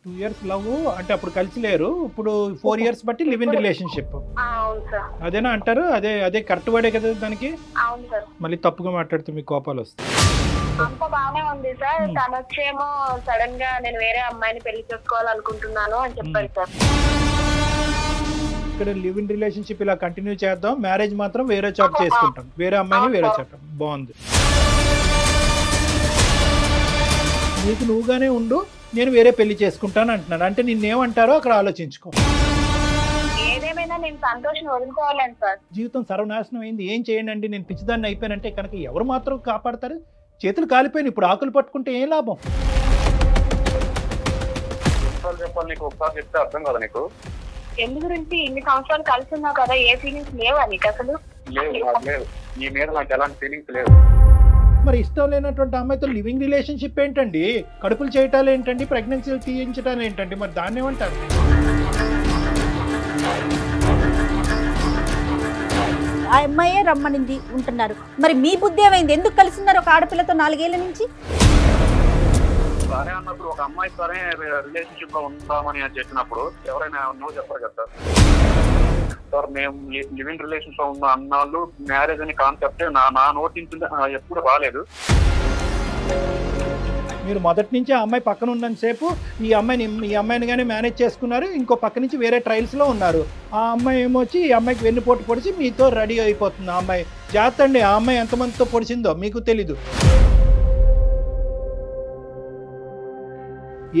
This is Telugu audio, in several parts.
2 ఇయర్స్ లవ్ అంటే అప్పుడు కలిసి లేరు. ఇప్పుడు 4 ఇయర్స్ బట్టి లివ్ ఇన్ రిలేషన్‌షిప్. అవును సార్. అదేనా అంటారు? అదే అదే కరెక్ట్ వర్డే కదా దానికి? అవును సార్. మళ్ళీ తప్పుగా మాట్లాడితే మీకు కోపాలొస్తాయి. అంతా బాగానే ఉంది సార్. తనొచ్చేమో సడన్ గా నేను వేరే అమ్మాయిని పెళ్లి చేసుకోవాలనుకుంటున్నాను అని చెప్పాడు సార్. ఇక్కడ లివ్ ఇన్ రిలేషన్‌షిప్ ఇలా కంటిన్యూ చేద్దాం. మ్యారేజ్ మాత్రం వేరే చోట చేసుకుంటాం. వేరే అమ్మాయిని వేరే చోట. బావుంది. నీకు నువ్వుగానే ఉండు. నేను వేరే పెళ్లి చేసుకుంటాను అంటున్నాను. అంటే నిన్నేమంటారో అక్కడ ఆలోచించుకో. ఏదేమైనా నేను సంతోషం వదులుకోవాలని సార్. జీవితం సర్వనాశనం అయింది. ఏం చేయండి, నేను పిచ్చిదాన్ని అయిపోయానంటే కనుక ఎవరు మాత్రం కాపాడతారు? చేతులు కాలిపోయినాయి. ఇప్పుడు ఆకులు పట్టుకుంటే ఏం లాభం? చెప్పాలి నీకు ఒకసారి చెప్తే అర్థం కదా నీకు? ఎందు గురించి ఇన్ని సంవత్సరాలు కలిసి ఉన్నావు కదా, ఏ ఫీలింగ్స్ లేవా నీకు అసలు? లేవు. నీ మీద నాకు ఎలాంటి ఫీలింగ్స్ లేవు. మరి ఇష్టం లేనటువంటి అమ్మాయితో లివింగ్ రిలేషన్షిప్ ఏంటండి? కడుపులు చేయటాలు ఏంటండి? ప్రెగ్నెన్సీలు తీయించటాలు ఏంటండి? మరి దాన్ని ఏమంటారు? ఆ అమ్మాయే రమ్మనింది ఉంటున్నారు. మరి మీ బుద్ధి ఏమైంది? ఎందుకు కలిసి ఉన్నారు ఒక ఆడపిల్లతో 4 ఏళ్ల నుంచి? సరే అన్నప్పుడు ఒక అమ్మాయి సరే రిలేషన్షిప్ లో ఉందామని అని చెప్పినప్పుడు ఎవరైనా నువ్వు చెప్పరు కదా సార్. మేము లివింగ్ రిలేషన్స్ లో ఉన్న అన్నాళ్ళు మ్యారేజ్ అనే కాన్సెప్ట్ నా నోటి నుంచి ఎప్పుడు రాలేదు. మీరు మొదటి నుంచి ఆ అమ్మాయి పక్కన ఉన్నంతసేపు ఈ అమ్మాయిని కానీ మేనేజ్ చేసుకున్నారు. ఇంకో పక్క నుంచి వేరే ట్రయల్స్లో ఉన్నారు. ఆ అమ్మాయి ఏమొచ్చి ఈ అమ్మాయికి వెన్నుపోటు పొడిచి మీతో రెడీ అయిపోతుంది. ఆ అమ్మాయి జాగ్రత్త అండి. ఆ అమ్మాయి ఎంతమందితో పొడిచిందో మీకు తెలీదు.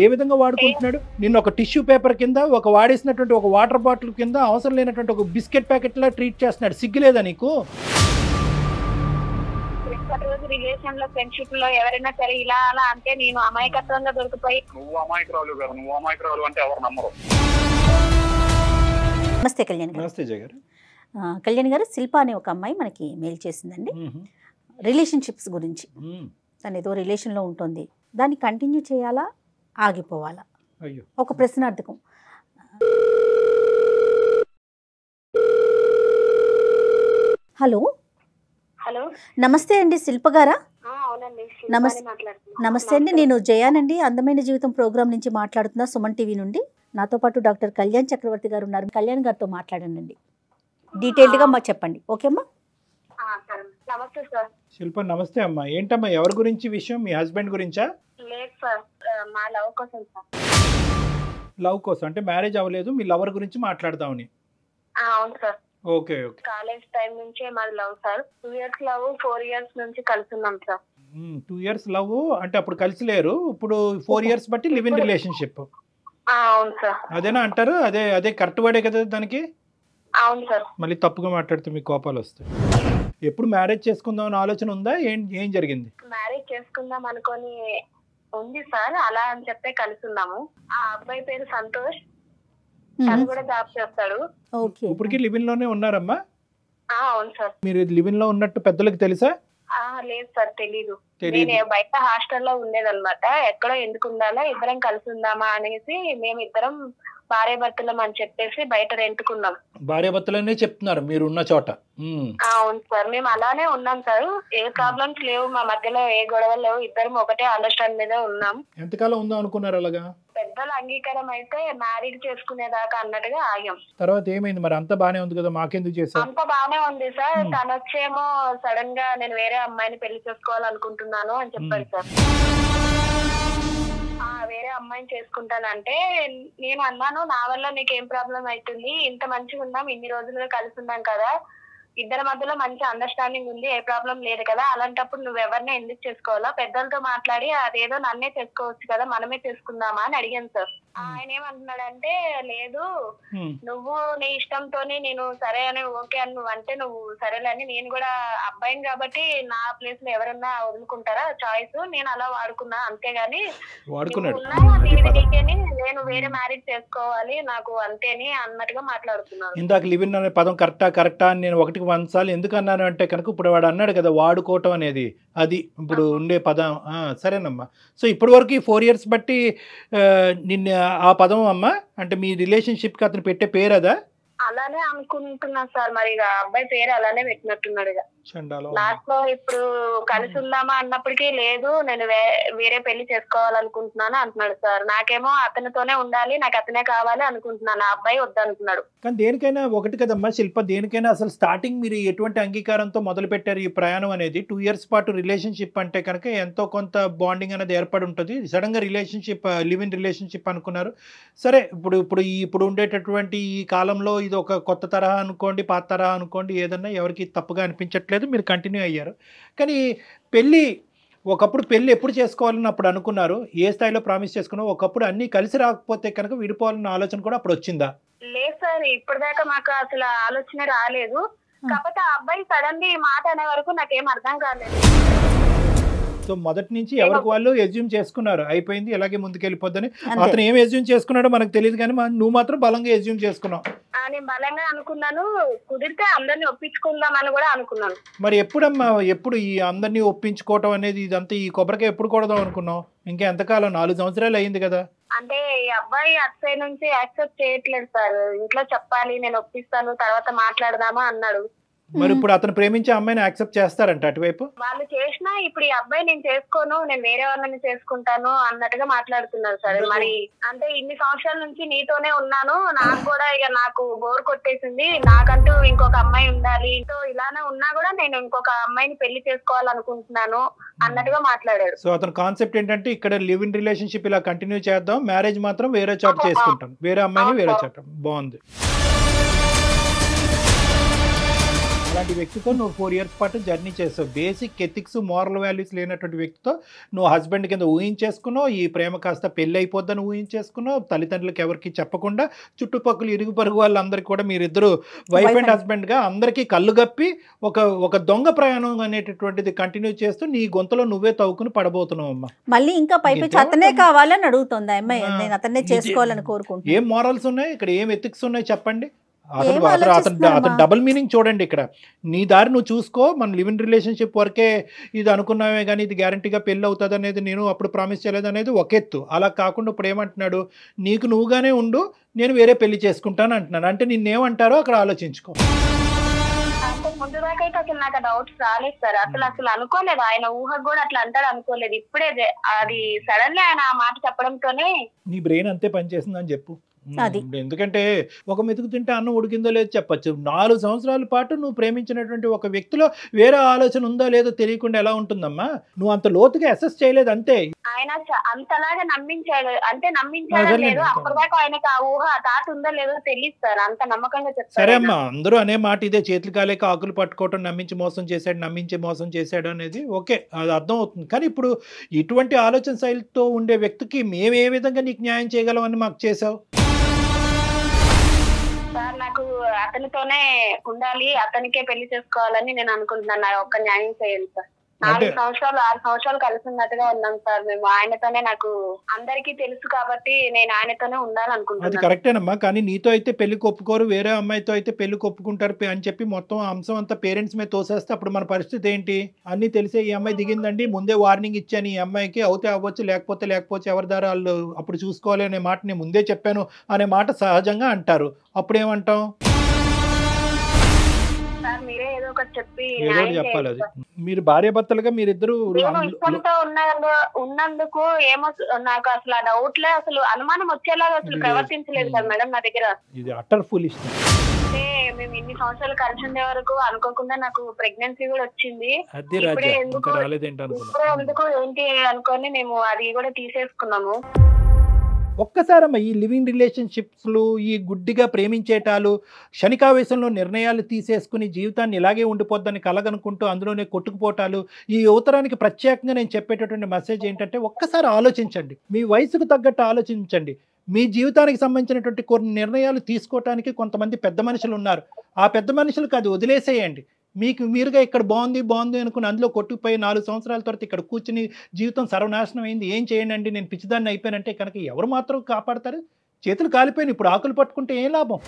ఏ విధంగా వాడుకుంటున్నాడు నిన్ను? ఒక టిష్యూ పేపర్ కింద, ఒక వాడేసినటువంటి ఒక వాటర్ బాటిల్ కింద, అవసరం లేనటువంటి ఒక బిస్కెట్ ప్యాకెట్ లా ట్రీట్ చేస్తున్నాడు. సిగ్గులేదా నీకు? రోజు రిలేషన్ లో ఫ్రెండ్షిప్ లో ఎవరైనా సరే ఇలా అలా అంటే నేను అమాయకత్వంగా దొరికిపోయి. నువ్వు అమాయకురాలు అంటే ఎవరు నమ్మరు. నమస్తే కళ్యాణ్ గారు. నమస్తే జయ గారు. కళ్యాణ్ గారు, శిల్ప అనే ఒక అమ్మాయి మనకి మెయిల్ చేసిందండి. రిలేషన్షిప్స్ గురించి. తను ఏదో రిలేషన్లో ఉంటుంది. దాన్ని కంటిన్యూ చేయాలా, ఆగిపోవాలా? అయ్యో, ఒక ప్రశ్నార్థకం. హలో హలో, నమస్తే అండి, శిల్ప గారా? అవునండి. నమస్తే అండి, నేను జయానండి, అందమైన జీవితం ప్రోగ్రామ్ నుంచి మాట్లాడుతున్నా, సుమన్ టీవీ నుండి. నాతో పాటు డాక్టర్ కళ్యాణ్ చక్రవర్తి గారు ఉన్నారు. కళ్యాణ్ గారితో మాట్లాడండి. డీటెయిల్డ్గా మాకు చెప్పండి. ఓకేమ్మా? నమస్తే సార్. శిల్ప నమస్తే అమ్మా. ఏంటమ్మా, ఎవరి గురించి విషయం? మీ హస్బెండ్ గురించా? లేదు సార్, మా లవ్ కోసం సార్. లవ్ కోసం అంటే మ్యారేజ్ అవ్వలేదు, మీ లవర్ గురించి మాట్లాడదామని. అవును sir. Okay okay. College time నుంచే మాది love sir. 2 years love, 4 years నుంచి కలిసి ఉన్నాం సార్. 2 ఇయర్స్ లవ్ అంటే అప్పుడు కలిసి లేరు. ఇప్పుడు 4 ఇయర్స్ బట్టి లివ్ ఇన్ రిలేషన్షిప్. అవును సార్. అదేనా అంటారు? అదే అదే కరెక్ట్ వర్డే కదా దానికి? అవును సార్. మళ్ళీ తప్పుగా మాట్లాడితే మీకు కోపాలు వస్తాయి. ఎప్పుడు మ్యారేజ్ చేసుకుందాం అనే ఆలోచన ఉందా? ఏం జరిగింది? మ్యారేజ్ చేసుకుందాం అనుకొని ఉంది సార్. అలా అని చెప్పే కలిసి ఉన్నాము. ఆ అబ్బాయి పేరు సంతోష్. తను కూడా జాబ్ చేస్తాడు. ఇప్పటికీ లివ్ ఇన్ లోనే ఉన్నారమ్మా? అవును సార్. మీరు లివ్ ఇన్ లో ఉన్నట్టు పెద్దలకు తెలుసా? లేదు సార్, తెలీదు. నేను బయట హాస్టల్లో ఉండేదన్నమాట. ఎక్కడో ఎందుకు ఉండాలా, ఇద్దరం కలిసి ఉందామా అనేసి మేమిద్దరం భార్యాభర్తలం అని చెప్పేసి బయట రెంట్కున్నాం. భార్యాభర్తలనే చెప్తున్నారు మీరు ఉన్న చోట? అవును సార్, మేము అలానే ఉన్నాం సార్. ఏ ప్రాబ్లమ్స్ లేవు మా మధ్యలో, ఏ గొడవలు లేవు. ఇద్దరం ఒకటే అండర్స్టాండ్ మీద ఉన్నాం. ఎంతకాలం ఉందాం అనుకున్నారు అలాగా? పెద్దల అంగీకారం అయితే మ్యారీడ్ చేసుకునేదాకా అన్నట్టుగా ఆగాం. తర్వాత ఏమైంది మరి? అంతా బానే ఉంది కదా, మాకెందుకు చేశారు? అంతా బానే ఉంది సార్. తనొచ్చేమో సడన్ గా నేను వేరే అమ్మాయిని పెళ్లి చేసుకోవాలనుకుంటున్నాను అని చెప్పాడు సార్. వేరే అమ్మాయిని చేసుకుంటానంటే నేను అన్నాను, నా వల్ల నీకేం ప్రాబ్లం అవుతుంది? ఇంత మంచిగా ఉన్నాం, ఇన్ని రోజులుగా కలిసి ఉన్నాం కదా, ఇద్దరి మధ్యలో మంచి అండర్స్టాండింగ్ ఉంది, ఏ ప్రాబ్లం లేదు కదా, అలాంటప్పుడు నువ్వు ఎవరిని ఎందుకు చేసుకోవాలా? పెద్దలతో మాట్లాడి అదేదో నన్నే చేసుకోవచ్చు కదా, మనమే చేసుకుందామా అని అడిగాను సార్. ఆయన ఏమంటున్నాడంటే, లేదు నువ్వు నీ ఇష్టంతోనే నేను సరే అని ఓకే అని నువ్వు అంటే నువ్వు సరేలేని, నేను కూడా అబ్బాయిని కాబట్టి నా ప్లేస్ లో ఎవరన్నా వదులుకుంటారా చాయిస్, నేను అలా వాడుకున్నా అంతేగాని నీకేని నేను వేరే మ్యారేజ్ చేసుకోవాలి నాకు అంతేని అన్నట్టుగా మాట్లాడుతున్నాను. ఇందాక లివ్ ఇన్ అనే పదం కరెక్టా అని నేను 1 సార్లు ఎందుకు అన్నాను అంటే కనుక ఇప్పుడు వాడు అన్నాడు కదా వాడుకోవటం అనేది, అది ఇప్పుడు ఉండే పదం. సరేనమ్మా. సో ఇప్పటి వరకు ఈ 4 ఇయర్స్ బట్టి నిన్న ఆ పదం అమ్మా అంటే మీ రిలేషన్షిప్కి అతను పెట్టే పేరు అదా? అలానే అనుకుంటున్నా సార్. మరి ఇక అబ్బాయి పేరు అలానే పెట్టినట్టున్నాడు. ఇక చండాలం. లాస్ట్ లో ఇప్పుడు కలిసి ఉందామా అన్నప్పటికీ లేదు, నేను వేరే పెళ్లి చేసుకోవాలనుకుంటున్నాను అంటున్నాడు సార్. నాకేమో అతనితోనే ఉండాలి, నాకు అతనే కావాలి అనుకుంటున్నాను, ఆ అబ్బాయి వద్దనుకున్నాడు. కానీ దేనికైనా ఒకటి కదమ్మా శిల్ప, దేనికైనా అసలు స్టార్టింగ్ మీరు ఎటువంటి అంగీకారంతో మొదలు పెట్టారు ఈ ప్రయాణం అనేది? 2 years పాటు రిలేషన్షిప్ అంటే కనుక ఎంతో కొంత బాండింగ్ అనేది ఏర్పడి ఉంటుంది. సడన్ గా రిలేషన్షిప్, లివ్ ఇన్ రిలేషన్షిప్ అనుకున్నారు. సరే, ఇప్పుడు ఉండేటటువంటి ఈ కాలంలో ఇది ఒక కొత్త తరహా అనుకోండి, పాత తరహా అనుకోండి, ఏదన్నా ఎవరికి తప్పుగా అనిపించట్లేదు, మీరు కంటిన్యూ అయ్యారు. కానీ ఒకప్పుడు పెళ్ళి ఎప్పుడు చేసుకోవాలని అప్పుడు అనుకున్నారు, ఏ స్థాయిలో ప్రామిస్ చేసుకున్నావు? ఒకప్పుడు అన్నీ కలిసి రాకపోతే కనుక విడిపోవాలన్న ఆలోచన కూడా అప్పుడు వచ్చిందా? లేదు సార్, ఇప్పటిదాకా మాకు అసలు ఆలోచన రాలేదు. కాకపోతే ఆ అబ్బాయి సడన్ గా ఈ మాట అనే వరకు నాకేం అర్థం కాలేదు. సో మొదటి నుంచి ఎవరికి వాళ్ళు ఎజ్యూమ్ చేసుకున్నారు, అయిపోయింది ఇలాగే ముందుకెళ్ళిపోద్దని. అతను ఏం ఎజ్యూమ్ చేసుకున్నాడో మనకు తెలియదు, కానీ నువ్వు మాత్రం బలంగా ఎజ్యూమ్ చేసుకున్నావు. నేను బలంగా అనుకున్నాను, కుదిరితే అందరినీ ఒప్పించుకుందామని కూడా అనుకున్నాను. మరి ఎప్పుడు ఈ అందరినీ ఒప్పించుకోవటం అనేది ఇదంతా ఈ కొబ్బరికాయ ఎప్పుడు కొడదాం అనుకున్నావు? ఇంకా ఎంతకాలం? 4 సంవత్సరాలు అయింది కదా. అంటే ఈ అబ్బాయి అటు నుంచి యాక్సెప్ట్ చేయట్లేదు సార్. ఇంట్లో చెప్పాలి, నేను ఒప్పిస్తాను, తర్వాత మాట్లాడదామా అన్నాడు. మరి ఇప్పుడు అతను ప్రేమించే అమ్మాయిని యాక్సెప్ట్ చేస్తారంట అటువైపు? వాళ్ళు చేసినా ఇప్పుడు ఈ అబ్బాయి నేను చేసుకోను, నేను వేరే వాళ్ళని చేసుకుంటాను అన్నట్టుగా మాట్లాడుతున్నారు సార్. మరి అంటే ఇన్ని సంవత్సరాల నుంచి నీతోనే ఉన్నాను, నాకు కూడా ఇక నాకు బోర్ కొట్టేసింది, నాకంటూ ఇంకొక అమ్మాయి ఉండాలి, సో ఇలానే ఉన్నా కూడా నేను ఇంకొక అమ్మాయిని పెళ్లి చేసుకోవాలనుకుంటున్నాను అన్నట్టుగా మాట్లాడాడు. సో అతని కాన్సెప్ట్ ఏంటంటే ఇక్కడ లివ్ ఇన్ రిలేషన్షిప్ ఇలా కంటిన్యూ చేద్దాం, మ్యారేజ్ మాత్రం వేరే చోట చేసుకుంటాం, వేరే అమ్మాయిని వేరే చోట. బాగుంది. అలాంటి వ్యక్తితో నువ్వు 4 years పాటు జర్నీ చేసావు. బేసిక్ ఎథిక్స్, మారల్ వాల్యూస్ లేనటువంటి వ్యక్తితో నువ్వు హస్బెండ్ కింద ఊహించేసుకున్నావు. ఈ ప్రేమ కాస్త పెళ్ళి అయిపోద్దని ఊహించేసుకున్నావు. తల్లిదండ్రులకు ఎవరికి చెప్పకుండా చుట్టుపక్కల ఇరుగు పరుగు వాళ్ళందరికీ కూడా మీరిద్దరు వైఫ్ అండ్ హస్బెండ్గా అందరికీ కళ్ళు గప్పి ఒక దొంగ ప్రయాణం అనేటటువంటిది కంటిన్యూ చేస్తూ నీ గొంతులో నువ్వే తవ్వుకుని పడబోతున్నావు అమ్మా. మళ్ళీ ఇంకా పైపించి అతనే కావాలని అడుగుతుంది అమ్మాయి, నేను అతనే చేసుకోవాలని కోరుకుంటున్నాను. ఏం మారల్స్ ఉన్నాయి ఇక్కడ, ఏం ఎథిక్స్ ఉన్నాయి చెప్పండి? అతను డబుల్ మీనింగ్ చూడండి ఇక్కడ. నీ దారి నువ్వు చూసుకో, మన లివ్ ఇన్ రిలేషన్షిప్ వరకే ఇది అనుకున్నామే కానీ ఇది గ్యారంటీగా పెళ్ళి అవుతుంది అనేది నేను అప్పుడు ప్రామిస్ చేయలేదు అనేది ఒక ఎత్తు. అలా కాకుండా ఇప్పుడు ఏమంటున్నాడు, నీకు నువ్వుగానే ఉండు, నేను వేరే పెళ్లి చేసుకుంటాను అంటున్నాను. అంటే నిన్నేమంటారో అక్కడ ఆలోచించుకో. ముందు దాకా అయితే అసలు నాకు డౌట్స్ రాలేదు సార్. అసలు అనుకోలేదు, ఆయన ఊహకు కూడా అట్లా అంటాడు అనుకోలేదు. ఇప్పుడే అది సడన్లీ ఆయన ఆ మాట చెప్పడంతోనే నీ బ్రెయిన్ అంతే పనిచేస్తుందని చెప్పు. ఎందుకంటే ఒక మెతుకు తింటే అన్నం ఉడికిందో లేదో చెప్పచ్చు. 4 సంవత్సరాల పాటు నువ్వు ప్రేమించినటువంటి ఒక వ్యక్తిలో వేరే ఆలోచన ఉందో లేదో తెలియకుండా ఎలా ఉంటుందమ్మా? నువ్వు అంత లోతుగా అసెస్ చేయలేదు అంతే. ఆయన అంతలాగా నమ్మించాడు, అంటే నమ్మించాడో లేదో అప్పటిదాకా ఆయనకు ఆ ఊహ తాత ఉందో లేదో తెలియదు సార్, అంత నమ్మకంగా చెప్తారు. సరే అమ్మా, అందరూ అనే మాట ఇదే, చేతులు కాలేక ఆకులు పట్టుకోవటం, నమ్మించి మోసం చేశాడు అనేది ఓకే, అది అర్థం అవుతుంది. కానీ ఇప్పుడు ఇటువంటి ఆలోచన శైలితో ఉండే వ్యక్తికి మేము ఏ విధంగా నీకు న్యాయం చేయగలం అని మాకు చేసావు సార్? నాకు అతనితోనే ఉండాలి, అతనికే పెళ్లి చేసుకోవాలని నేను అనుకుంటున్నాను. నా ఒక్క న్యాయం చేయాలి సార్. 4 సంవత్సరాలు 6 సంవత్సరాలు కలిసి ఉన్నట్టుగా ఉన్నాం సార్ మేము. ఆయనతోనే నాకు అందరికీ తెలుసు కాబట్టి నేను ఆయనతోనే ఉండాలనుకుంటున్నాను. అది కరెక్టేనమ్మా, కానీ నీతో అయితే పెళ్లికి ఒప్పుకోరు, వేరే అమ్మాయితో అయితే పెళ్లికి ఒప్పుకుంటారు అని చెప్పి మొత్తం అంశం అంతా పేరెంట్స్ మీద తోసేస్తే అప్పుడు మన పరిస్థితి ఏంటి? అన్నీ తెలిసే ఈ అమ్మాయి దిగిందండి, ముందే వార్నింగ్ ఇచ్చాను ఈ అమ్మాయికి, అవుతే అవ్వచ్చు లేకపోతే ఎవరి దారి వాళ్ళు అప్పుడు చూసుకోవాలి అనే మాట నేను ముందే చెప్పాను అనే మాట సహజంగా అంటారు. అప్పుడేమంటాం? మీరే ఏదో ఒకటి చెప్పి చెప్పాలి. అది మీరు భార్యాభర్తలుగా మీరిద్దరు ఉన్నందుకు ఏమో నాకు అసలు ఆ డౌట్ లే, అసలు అనుమానం వచ్చేలాగా అసలు ప్రవర్తించలేదు కదా మేడం నా దగ్గర. ఇది అటర్ ఫూలిష్. అంటే మేము ఇన్ని సంవత్సరాలు కలిసి ఉండే వరకు అనుకోకుండా నాకు ప్రెగ్నెన్సీ కూడా వచ్చింది. ఎందుకు ఏంటి అనుకొని మేము అది కూడా తీసేసుకున్నాము. ఒక్కసారమ్మ ఈ లివింగ్ రిలేషన్షిప్స్లు, ఈ గుడ్డిగా ప్రేమించేటాలు, క్షణికావేశంలో నిర్ణయాలు తీసేసుకుని జీవితాన్ని ఇలాగే ఉండిపోద్దని కలగనుకుంటూ అందులోనే కొట్టుకుపోటాలు, ఈ యువతరానికి ప్రత్యేకంగా నేను చెప్పేటటువంటి మెసేజ్ ఏంటంటే ఒక్కసారి ఆలోచించండి, మీ వయసుకు తగ్గట్టు ఆలోచించండి. మీ జీవితానికి సంబంధించినటువంటి కొన్ని నిర్ణయాలు తీసుకోవటానికి కొంతమంది పెద్ద మనుషులు ఉన్నారు. ఆ పెద్ద మనుషులకు అది వదిలేసేయండి. మీకు మీరుగా ఇక్కడ బాగుంది అనుకుని అందులో కొట్టుకుపోయి 4 సంవత్సరాల తర్వాత ఇక్కడ కూర్చుని జీవితం సర్వనాశనం అయింది, ఏం చేయండి, నేను పిచ్చిదాన్ని అయిపోయానంటే కనుక ఎవరు మాత్రం కాపాడతారు? చేతులు కాలిపోయిన ఇప్పుడు ఆకులు పట్టుకుంటే ఏం లాభం?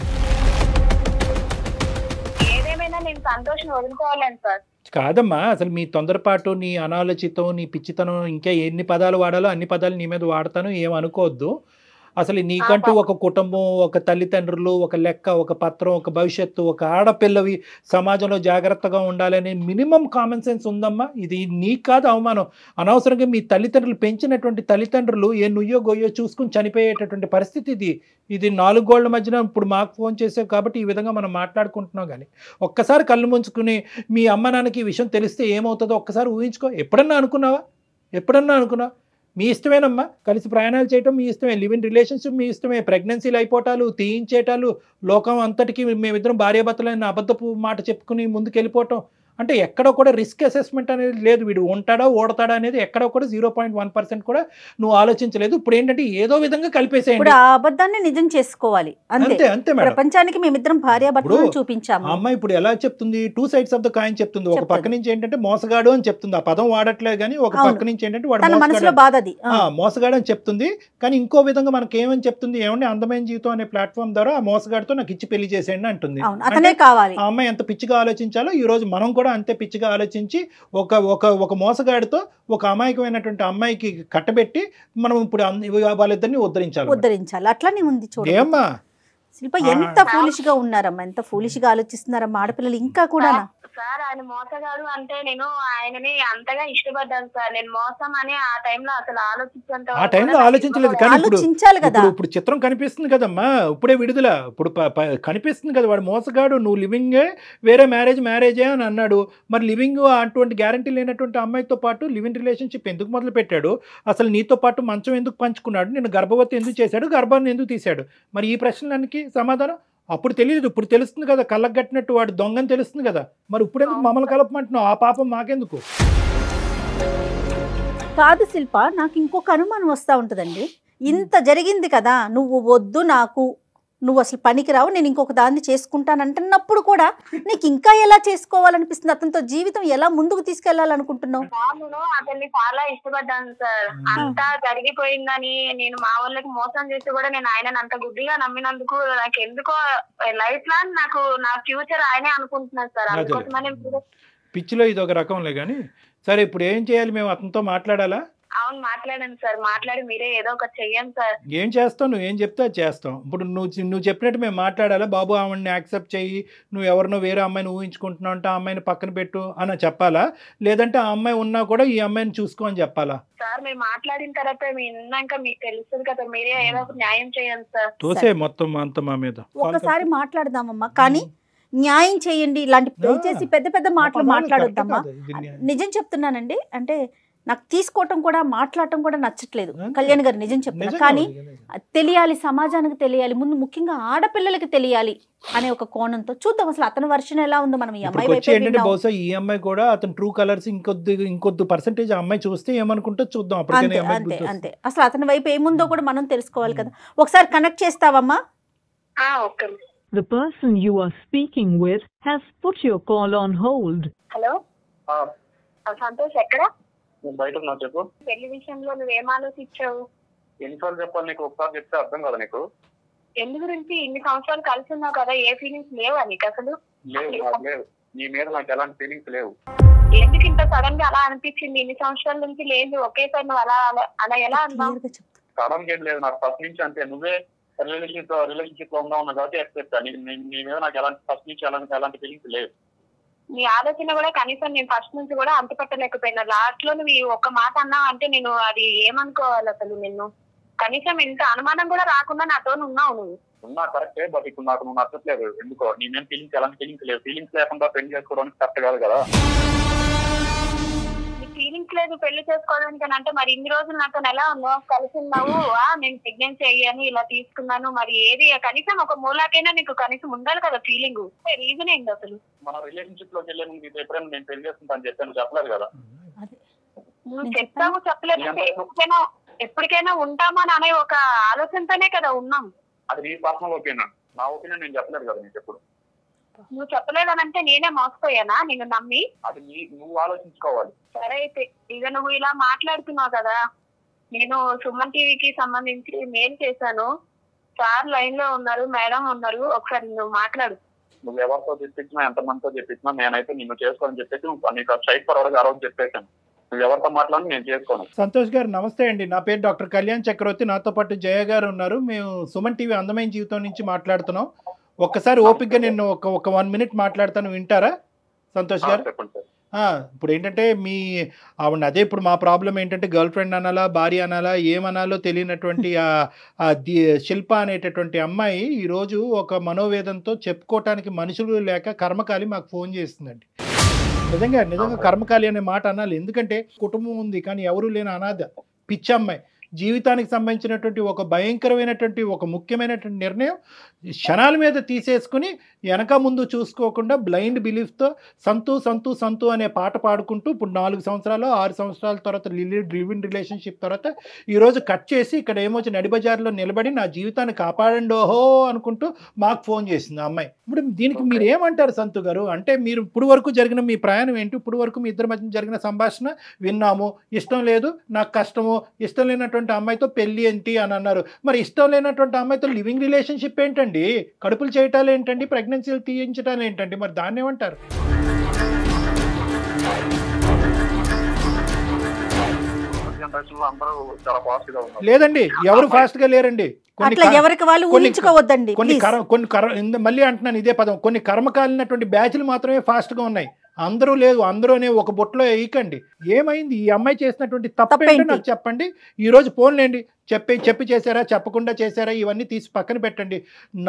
ఏదేమైనా నేను సంతోషం వదులుకోవాలని సార్. కాదమ్మా, అసలు మీ తొందరపాటు, నీ అనాలోచితం, నీ పిచ్చితనం, ఇంకా ఎన్ని పదాలు వాడాలో అన్ని పదాలు నీ మీద వాడతాను, ఏమనుకోవద్దు. అసలు నీకంటూ ఒక కుటుంబం, ఒక తల్లిదండ్రులు, ఒక లెక్క, ఒక పత్రం, ఒక భవిష్యత్తు, ఒక ఆడపిల్లవి సమాజంలో జాగ్రత్తగా ఉండాలనే మినిమం కామన్ సెన్స్ ఉందమ్మా. ఇది నీకు కాదు అవమానం. అనవసరంగా మీ తల్లిదండ్రులు పెంచినటువంటి తల్లిదండ్రులు ఏ నుయ్యో గొయ్యో చూసుకుని చనిపోయేటటువంటి పరిస్థితి ఇది 4 గోళ్ల మధ్యన ఇప్పుడు మాకు ఫోన్ చేసావు కాబట్టి ఈ విధంగా మనం మాట్లాడుకుంటున్నాం. కానీ ఒక్కసారి కళ్ళు ముంచుకుని మీ అమ్మ నాన్నకి ఈ విషయం తెలిస్తే ఏమవుతుందో ఒక్కసారి ఊహించుకో. ఎప్పుడన్నా అనుకున్నావా? మీ ఇష్టమేనమ్మా, కలిసి ప్రయాణాలు చేయటం మీ ఇష్టమే, లివ్ ఇన్ రిలేషన్షిప్ మీ ఇష్టమే, ప్రెగ్నెన్సీలు అయిపోవటాలు, తీయించేటాలు, లోకం అంతటికి మేమిద్దరం భార్యాభర్తలైన అబద్ధపు మాట చెప్పుకుని ముందుకు వెళ్ళిపోవటం అంటే ఎక్కడో కూడా రిస్క్ అసెస్మెంట్ అనేది లేదు. వీడు ఉంటాడా ఓడతాడా అనేది ఎక్కడో కూడా 0.1% కూడా నువ్వు ఆలోచించలేదు. ఇప్పుడు ఏంటంటే ఏదో విధంగా కలిపేసేయండి. ఆ అబద్ధాన్ని నిజం చేసుకోవాలి అంతే. ప్రపంచానికి మేమిద్దరం భార్యాభర్తలను చూపించాము. అమ్మాయి ఇప్పుడు ఎలా చెప్తుంది, 2 sides ఆఫ్ ద కాయిన్ చెప్తుంది. ఒక పక్క నుంచి ఏంటంటే మోసగాడు అని చెప్తుంది, ఆ పదం వాడట్లేదు కానీ ఒక పక్క నుంచి ఏంటంటే వాడు మోసగాడు అని చెప్తుంది. కానీ ఇంకో విధంగా మనకి ఏమని చెప్తుంది, ఏమంటే అందమైన జీవితం అనే ప్లాట్ఫామ్ ద్వారా ఆ మోసగాడితో నాకు ఇచ్చి పెళ్లి చేసేయండి అంటుంది. ఆ అమ్మాయి ఎంత పిచ్చిగా ఆలోచించాలో ఈ రోజు మనం కూడా అంతే పిచ్చిగా ఆలోచించి ఒక మోసగాడితో ఒక అమాయకమైనటువంటి అమ్మాయికి కట్టబెట్టి మనం ఇప్పుడు వాళ్ళిద్దరిని ఉద్ధరించాలి. అట్లానే ఉంది చూడండి. ఏమ్మా శిల్ప, ఎంత ఫూలిష్ గా ఉన్నారమ్మా, ఎంత ఫూలిష్ గా ఆలోచిస్తున్నారమ్మా ఆడపిల్లలు ఇంకా కూడా. సార్ ఆయన మోసగాడు అంటే నేను ఆయనని అంతగా ఇష్టపడ్డాను సార్. నేను మోసం అని ఆ టైంలో అసలు ఆలోచించలేదు. కానీ ఇప్పుడు చిత్రం కనిపిస్తుంది కదమ్మా, ఇప్పుడే విడుదల, ఇప్పుడు కనిపిస్తుంది కదా వాడు మోసగాడు, నువ్వు లివింగే వేరే మ్యారేజే అని అన్నాడు. మరి లివింగ్ అటువంటి గ్యారంటీ లేనటువంటి అమ్మాయితో పాటు లివ్ ఇన్ రిలేషన్షిప్ ఎందుకు మొదలు పెట్టాడు, అసలు నీతో పాటు మంచం ఎందుకు పంచుకున్నాడు, నేను గర్భవతి ఎందుకు చేశాడు, గర్భాన్ని ఎందుకు తీశాడు, మరి ఈ ప్రశ్నలకి సమాధానం అప్పుడు తెలియదు, ఇప్పుడు తెలుస్తుంది కదా, కళ్ళకు కట్టినట్టు వాడు దొంగని తెలుస్తుంది కదా. మరి ఇప్పుడు ఎందుకు మమ్మల్ని కలపమంటున్నావు, ఆ పాపం మాకెందుకు? కాదు శిల్ప, నాకు ఇంకొక అనుమానం వస్తూ ఉంటుందండి. ఇంత జరిగింది కదా, నువ్వు వద్దు నాకు, నువ్వు అసలు పనికిరావు, నేను ఇంకొక దాన్ని చేసుకుంటానంటున్నప్పుడు కూడా నీకు ఇంకా ఎలా చేసుకోవాలనిపిస్తుంది, అతనితో జీవితం ఎలా ముందుకు తీసుకెళ్లాలనుకుంటున్నావు? నేను అతన్ని చాలా ఇష్టపడ్డాను సార్. అంతా జరిగిపోయిందని నేను మా వాళ్ళకి మోసం చేసి కూడా నేను ఆయనను అంత గుడ్డిగా నమ్మినందుకు నాకు ఎందుకో లైఫ్ లాంగ్ నా ఫ్యూచర్ ఆయనే అనుకుంటున్నాను సార్. అందుకోసమనే పిచ్చిలో ఇది ఒక రకంలే. కానీ సరే, ఇప్పుడు ఏం చేయాలి, మేము అతనితో మాట్లాడాలా? అవును మాట్లాడాను సార్, మాట్లాడి మీరే ఏదో ఒకటి చెయ్యండి సార్. ఏం చేస్తావు, నువ్వు ఏం చెప్తే అది చేస్తాం. ఇప్పుడు నువ్వు చెప్పినట్టు మేము మాట్లాడాలా, బాబు ఆమెని యాక్సెప్ట్ చెయ్యి, నువ్వు ఎవరినో వేరే అమ్మాయిని ఊహించుకుంటున్నావు అంటే ఆ అమ్మాయిని పక్కన పెట్టు అని చెప్పాలా, లేదంటే ఆ అమ్మాయి ఉన్నా కూడా ఈ అమ్మాయిని చూసుకో అని చెప్పాలా? సార్ మీరు మాట్లాడిన తర్వాత విన్నాక మీకు తెలుస్తుంది కదా, మీరే ఏదో ఒక న్యాయం చేయండి సార్. తోసే మొత్తం అంత మా మీద. ఒకసారి మాట్లాడదామమ్మా, కానీ న్యాయం చేయండి. ఇలాంటి దయచేసి పెద్ద పెద్ద మాటలు మాట్లాడొద్దమ్మా. నిజం చెప్తున్నానండి, అంటే నాకు తీసుకోవటం కూడా మాట్లాడటం కూడా నచ్చట్లేదు కళ్యాణ్ గారు, నిజం చెప్తున్నా. కానీ తెలియాలి, సమాజానికి తెలియాలి, ముందు ముఖ్యంగా ఆడపిల్లలకి తెలియాలి అనే ఒక కోణంతో చూద్దాం అసలు అతని వర్షన్ ఎలా ఉందో. మనం ఈ అమ్మాయి బహుశా ఈ అమ్మాయి కూడా అతను ట్రూ కలర్స్ ఇంకొద్ది పర్సెంటేజ్ అమ్మాయి చూస్తే ఏమనుకుంటో చూద్దాం. అంతే అంతే, అసలు అతని వైపు ఏముందో కూడా మనం తెలుసుకోవాలి కదా. ఒకసారి కనెక్ట్ చేస్తావమ్మా? Okay. The person you are speaking with has put your call on hold. Hello Santosh, ఎక్కడ? బయట ఉన్నా, చెప్పు. పెళ్లి విషయంలో నువ్వేం ఆలోచించావు? ఎన్నిసార్లు చెప్పాలి నీకు, ఒకసారి చెప్తే అర్థం కదా నీకు? ఎందు గురించి ఇన్ని సంవత్సరాలు కలిసి ఉన్నావు కదా, ఏ ఫీలింగ్స్ లేవా నీకు అసలు? లేవు, నీ మీద నాకు ఎలాంటి ఫీలింగ్స్ లేవు. ఎందుకు ఇంత సడన్ గా అలా అనిపించింది? ఇన్ని సంవత్సరాల నుంచి లేదు, ఒకేసారి నువ్వు అలా ఎలా అన్నావు? సడన్ గా ఏం లేదు, నాకు ఫస్ట్ నుంచి అంతే. నువ్వే రిలేషన్షిప్ లో ఉన్నావు కాబట్టి ఎక్స్పెక్ట్. నీ మీద నాకు ఫస్ట్ నుంచి ఎలాంటి ఫీలింగ్స్ లేవు. నీ ఆలోచన కూడా కనీసం నేను ఫస్ట్ నుంచి కూడా అంత పెట్టలేకపోయినా, లాస్ట్ లో నువ్వు ఒక్క మాట అన్నావు అంటే నేను అది ఏమనుకోవాలి అసలు? నిన్ను కనీసం ఇంత అనుమానం కూడా రాకుండా నాతో ఉన్నావు. నువ్వు ఉన్నా కరెక్టే, బట్ ఇప్పుడు నాకు నువ్వు నచ్చట్లేదు. ఎందుకో నీ మీద ఫీలింగ్స్ ఎలాంటి ఫీలింగ్స్ లేవు. ఫీలింగ్స్ లేకుండా పెళ్లి చేసుకోవడానికి కరెక్ట్ కాదు కదా. ఫీలింగ్స్ లేదు పెళ్లి చేసుకోవడానికి అంటే మరి ఇన్ని రోజులు నాతో ఎలా ఉన్నావు, కలిసి ఉన్నావు, నేను ప్రెగ్నెన్సీ అయ్యాను, ఇలా తీసుకున్నాను, మరి ఏది కనీసం ఒక మూలాకైనా నీకు కనీసం ఉండాలి కదా ఫీలింగ్. రీజన్ ఏంటి అసలు? మన రిలేషన్షిప్ లోకి వెళ్ళే ముందు ఎప్పుడైనా నేను పెళ్లి చేసుకుంటాను చెప్పాను, చెప్పలేదు కదా. నువ్వు చెప్తావు, చెప్పలేదు. ఎప్పటికైనా ఉంటామని అనే ఒక ఆలోచనతోనే కదా ఉన్నాం. అది నీ పర్సనల్ ఒపీనియన్, నా ఒపీనియన్ నేను చెప్పలేదు కదా నీకు ఎప్పుడు. నువ్వు చెప్పలేదనంటే నేనే మోసపోయానా నిన్ను నమ్మి? అది నువ్వు ఆలోచించుకోవాలి. సరే అయితే ఇక నువ్వు ఇలా మాట్లాడుతున్నావు కదా, నేను సుమన్ టీవీకి సంబంధించి మెయిల్ చేశాను, సార్ లైన్ లో ఉన్నారు, మేడం ఉన్నారు, ఒకసారి నువ్వు మాట్లాడు. నువ్వు ఎవరితో చెప్పించినా, ఎంత మందితో చెప్పించినా నేనైతే నిన్ను చేసుకోవాలని చెప్పేసి నీకు స్ట్రైట్ ఫార్వర్డ్ గా ఆ రోజు చెప్పేశాను. నువ్వు ఎవరితో మాట్లాడి నేను చేసుకోను. సంతోష్ గారు నమస్తే అండి. నా పేరు డాక్టర్ కళ్యాణ్ చక్రవర్తి. నాతో పాటు జయ గారు ఉన్నారు. మేము సుమన్ టీవీ అందమైన జీవితం నుంచి మాట్లాడుతున్నాం. ఒక్కసారి ఓపిక్గా నేను ఒక 1 minute మాట్లాడతాను, వింటారా సంతోష్ గారు? చెప్పండి సార్. ఇప్పుడు ఏంటంటే అవును అదే ఇప్పుడు మా ప్రాబ్లం ఏంటంటే గర్ల్ ఫ్రెండ్ అనాలా, భార్య అనాలా, ఏమనాలో తెలియనటువంటి శిల్ప అనేటటువంటి అమ్మాయి ఈరోజు ఒక మనోవేదంతో చెప్పుకోవటానికి మనుషులు లేక కర్మకాలి మాకు ఫోన్ చేస్తుందండి. నిజంగా కర్మకాలి అనే మాట అనాలి. ఎందుకంటే కుటుంబం ఉంది కానీ ఎవరూ లేని అనాథ పిచ్చి అమ్మాయి. జీవితానికి సంబంధించినటువంటి ఒక భయంకరమైనటువంటి ఒక ముఖ్యమైనటువంటి నిర్ణయం క్షణాల మీద తీసేసుకుని వెనక ముందు చూసుకోకుండా బ్లైండ్ బిలీఫ్తో సంతూ సంతూ సంతూ అనే పాట పాడుకుంటూ ఇప్పుడు 4 సంవత్సరాలు 6 సంవత్సరాల తర్వాత లివింగ్ రిలేషన్షిప్ తర్వాత ఈరోజు కట్ చేసి ఇక్కడ ఏమొచ్చి నడిబజార్లో నిలబడి నా జీవితాన్ని కాపాడండి ఓహో అనుకుంటూ మాకు ఫోన్ చేసింది ఆ అమ్మాయి. ఇప్పుడు దీనికి మీరు ఏమంటారు సంతు గారు? అంటే మీరు ఇప్పుడు వరకు జరిగిన మీ ప్రయాణం ఏంటి? ఇప్పుడు వరకు మీ ఇద్దరి మధ్య జరిగిన సంభాషణ విన్నాము. ఇష్టం లేదు, నాకు కష్టము, ఇష్టం లేనటువంటి అమ్మాయితో పెళ్లి ఏంటి అని అన్నారు. మరి ఇష్టం లేనటువంటి అమ్మాయితో లివింగ్ రిలేషన్షిప్ ఏంటండి? కడుపులు చేయటాలు ఏంటండి? ప్రెగ్నెన్సీలు తీయించటాలు ఏంటండి? మరి దాన్ని ఏమంటారు? లేదండి, ఎవరు ఫాస్ట్ గా లేరండి. మళ్ళీ అంటున్నాను ఇదే పదం, కొన్ని కర్మకాలినటువంటి బ్యాచ్లు మాత్రమే ఫాస్ట్ గా ఉన్నాయి. అందరూ లేదు, అందరూనే ఒక బొట్లో వేయకండి. ఏమైంది ఈ అమ్మాయి చేసినటువంటి తప్పేంటో నాకు చెప్పండి. ఈ రోజు ఫోన్లేండి, చెప్పి చేశారా, చెప్పకుండా చేశారా, ఇవన్నీ తీసి పక్కన పెట్టండి.